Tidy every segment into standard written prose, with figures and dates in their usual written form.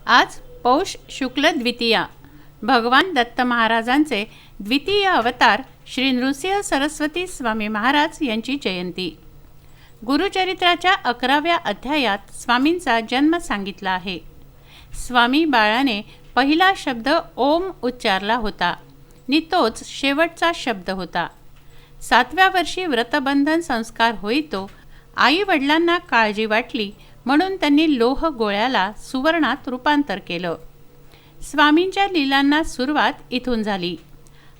आज पौष शुक्ल द्वितीया भगवान दत्त महाराजांचे द्वितीय अवतार श्री नृसिंह सरस्वती स्वामी महाराज यांची जयंती। गुरुचरित्राच्या 11व्या अध्यायात स्वामींचा जन्म सांगितला आहे। स्वामी बाळाने पहिला शब्द ओम उच्चारला होता आणि तोच शेवटचा शब्द होता। 7व्या वर्षी व्रतबंधन संस्कार होईतो आई वडिलांना काळजी वाटली म्हणून त्यांनी लोह गोळ्याला सुवर्णात रूपांतर केलं। स्वामींच्या लीलांना सुरुवात इथून झाली।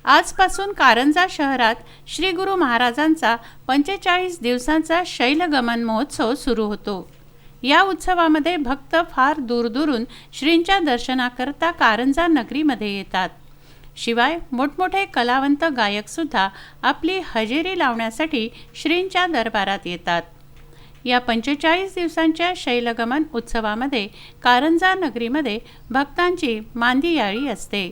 आजपासून कारंजा शहरात श्री गुरु महाराजांचा 45 दिवसांचा शैलगमन महोत्सव सुरू होतो। या उत्सवामध्ये भक्त फार दूरदूरून श्रींच्या दर्शनाकरता कारंजा नगरीमध्ये येतात। शिवाय मोठमोठे कलावंत गायकसुद्धा आपली हजेरी लावण्यासाठी श्रींच्या दरबारात येतात। या 45 दिवसांच्या शैलगमन उत्सवामध्ये कारंजा नगरीमध्ये भक्तांची मांदियाळी असते।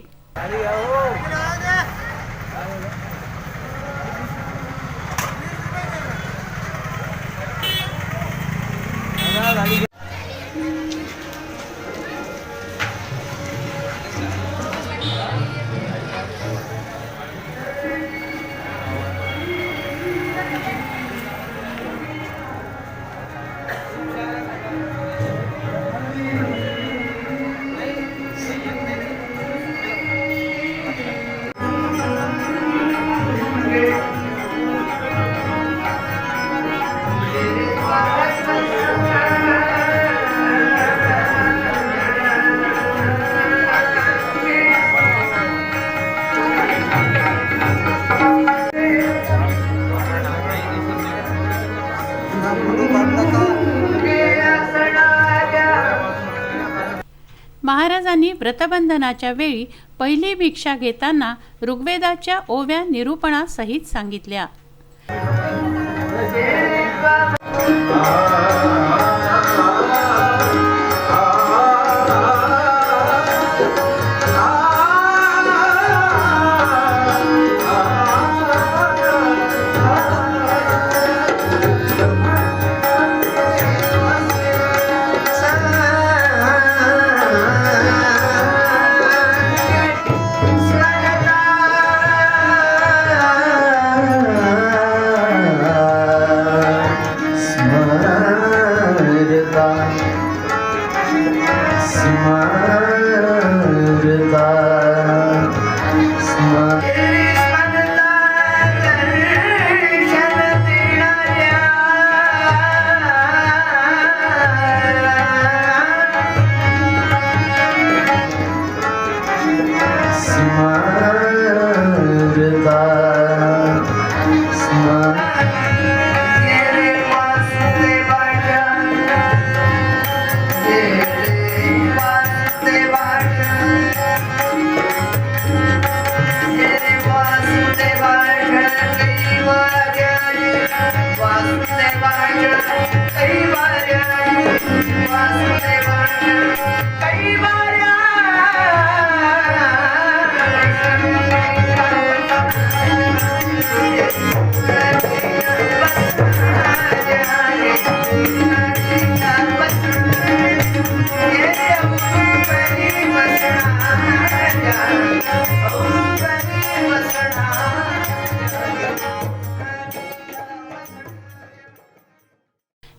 महाराजांनी व्रतबंधनाच्या वेळी पहिली भिक्षा घेताना ऋग्वेदाच्या ओव्या निरूपणासहित सांगितल्या।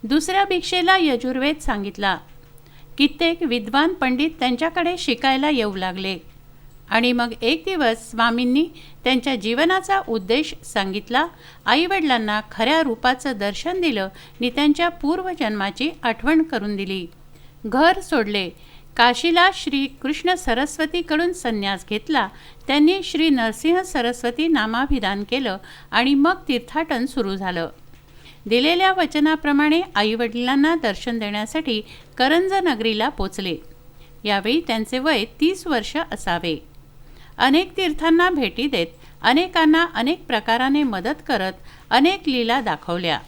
दुसऱ्या भिक्षेला यजुर्वेद सांगितला। कित्येक विद्वान पंडित त्यांच्याकडे शिकायला येऊ लागले आणि मग एक दिवस स्वामींनी त्यांच्या जीवनाचा उद्देश सांगितला। आईवडिलांना खऱ्या रूपाचं दर्शन दिलं आणि त्यांच्या पूर्वजन्माची आठवण करून दिली। घर सोडले, काशीला श्री कृष्ण सरस्वतीकडून संन्यास घेतला। त्यांनी श्री नरसिंह सरस्वती नामाभिधान केलं आणि मग तीर्थाटन सुरू झालं। दिलेल्या वचनाप्रमाणे आईवडिलांना दर्शन देण्यासाठी करंज नगरीला पोचले। यावेळी त्यांचे वय 30 वर्ष असावे। अनेक तीर्थांना भेटी देत, अनेकांना अनेक प्रकाराने मदत करत, अनेक लीला दाखवल्या।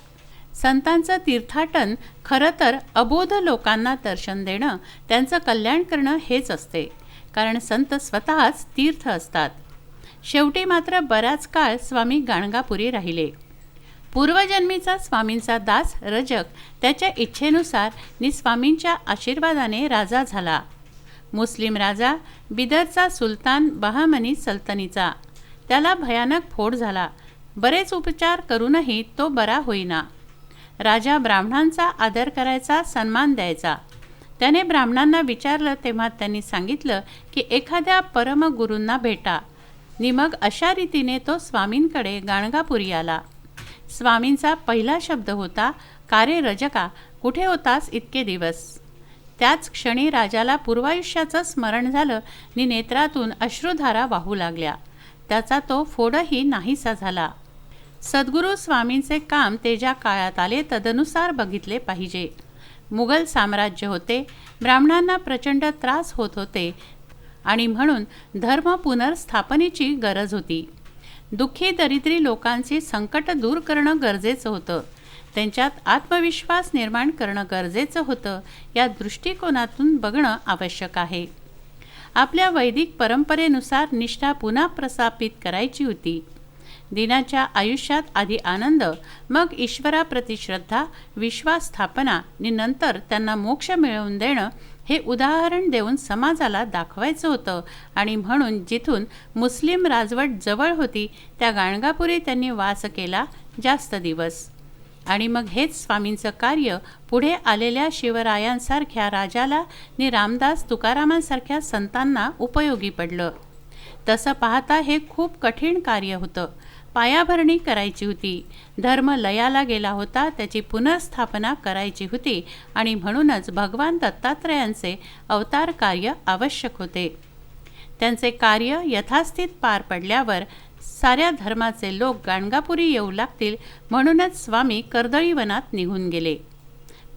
संतांचं तीर्थाटन खरं तर अबोध लोकांना दर्शन देणं, त्यांचं कल्याण करणं हेच असते, कारण संत स्वतःच तीर्थ असतात। शेवटी मात्र बराच काळ स्वामी गाणगापुरी राहिले। पूर्वजन्मीचा स्वामींचा दास रजक त्याच्या इच्छेनुसार स्वामींच्या आशीर्वादाने राजा झाला। मुस्लिम राजा बिदरचा सुलतान बहामनी सल्तनीचा. त्याला भयानक फोड झाला. बरेच उपचार करूनही तो बरा होईना. राजा ब्राह्मणांचा आदर करायचा, सन्मान द्यायचा. त्याने ब्राह्मणांना विचारलं तेव्हा त्यांनी सांगितलं की एखाद्या परमगुरूंना भेटा. नि मग अशा रीतीने तो स्वामींकडे गाणगापुरी आला. स्वामींचा पहिला शब्द होता, "का रे रजका, कुठे होतास इतके दिवस?" त्याच क्षणी राजाला पूर्वायुष्याचं स्मरण झालं नि नेत्रातून अश्रुधारा वाहू लागल्या. त्याचा तो फोडही नाहीसा झाला. सद्गुरू स्वामींचे काम ते ज्या काळात आले तदनुसार बघितले पाहिजे. मुघल साम्राज्य होते. ब्राह्मणांना प्रचंड त्रास होत होते आणि म्हणून धर्म पुनर्स्थापनेची गरज होती. दुःखी दरिद्री लोकांची संकट दूर करणं गरजेचं होतं. त्यांच्यात आत्मविश्वास निर्माण करणं गरजेचं होतं. या दृष्टिकोनातून बघणं आवश्यक आहे. आपल्या वैदिक परंपरेनुसार निष्ठा पुन्हा प्रस्थापित करायची होती. दिनाच्या आयुष्यात आधी आनंद, मग ईश्वराप्रती श्रद्धा, विश्वास स्थापना आणि नंतर त्यांना मोक्ष मिळवून देणं हे उदाहरण देऊन समाजाला दाखवायचं होतं. आणि म्हणून जिथून मुस्लिम राजवट जवळ होती त्या गाणगापुरी त्यांनी वास केला जास्त दिवस. आणि मग हेच स्वामींचं कार्य पुढे आलेल्या शिवरायांसारख्या राजाला नि रामदास तुकारामांसारख्या संतांना उपयोगी पडलं. तसं पाहता हे खूप कठीण कार्य होतं. पायाभरणी करायची होती. धर्म लयाला गेला होता, त्याची पुनर्स्थापना करायची होती. आणि म्हणूनच भगवान दत्तात्रयांचे अवतार कार्य आवश्यक होते. त्यांचे कार्य यथास्थित पार पडल्यावर साऱ्या धर्माचे लोक गाणगापुरी येऊ लागतील. म्हणूनच स्वामी कर्दळीवनात निघून गेले.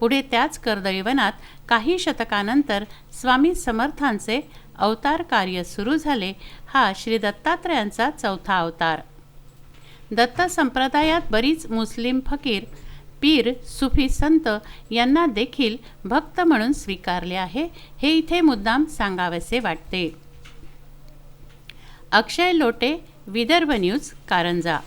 पुढे त्याच कर्दळीवनात काही शतकानंतर स्वामी समर्थांचे अवतार कार्य सुरू झाले. हा श्री दत्तात्रयांचा चौथा अवतार. दत्त संप्रदायात बरीच मुस्लिम फकीर, पीर, सुफी संत यांना देखील भक्त म्हणून स्वीकारले आहे. हे इथे मुद्दाम सांगावेसे वाटते. अक्षय लोटे, विदर्भ न्यूज, कारंजा.